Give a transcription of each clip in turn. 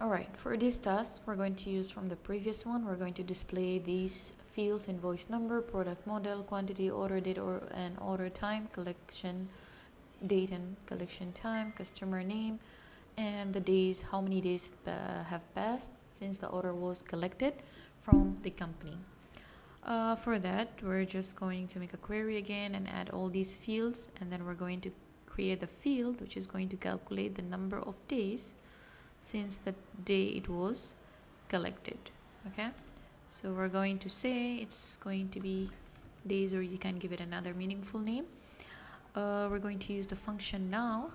Alright, for this task, we're going to use from the previous one. We're going to display these fields: invoice number, product model, quantity, order date and order time, collection date and collection time, customer name, and the days, how many days have passed since the order was collected from the company. For that, we're just going to make a query again and add all these fields, and then we're going to create a field which is going to calculate the number of days since the day it was collected. Okay, so we're going to say it's going to be days, or you can give it another meaningful name. We're going to use the function now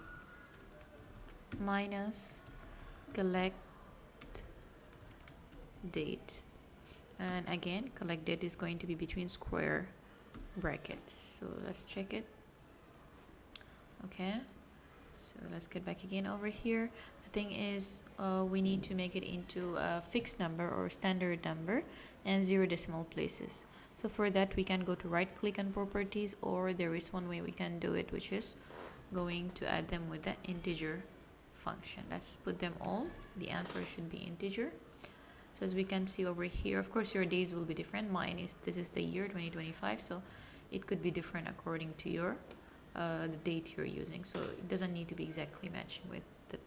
minus collect date, and again collect date is going to be between square brackets. So let's check it. Okay, so let's get back again over here. The thing is, we need to make it into a fixed number or standard number and 0 decimal places. So for that, we can go to right click on properties, or there is one way we can do it, which is going to add them with the integer function. Let's put them all. The answer should be integer. So as we can see over here, of course your days will be different. Mine is, this is the year 2025, so it could be different according to your the date you're using. So it doesn't need to be exactly matching with the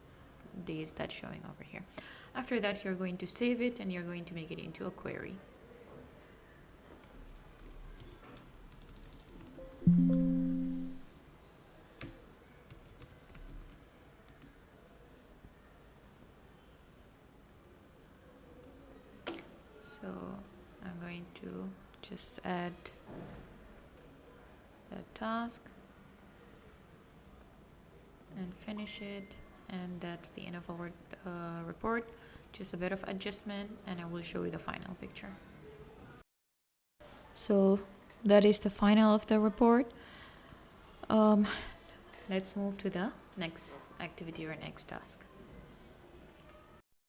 days that's showing over here. After that, you're going to save it and you're going to make it into a query. So I'm going to just add the task and finish it, and that's the end of our report. Just a bit of adjustment and I will show you the final picture. So that is the final of the report. Let's move to the next activity or next task.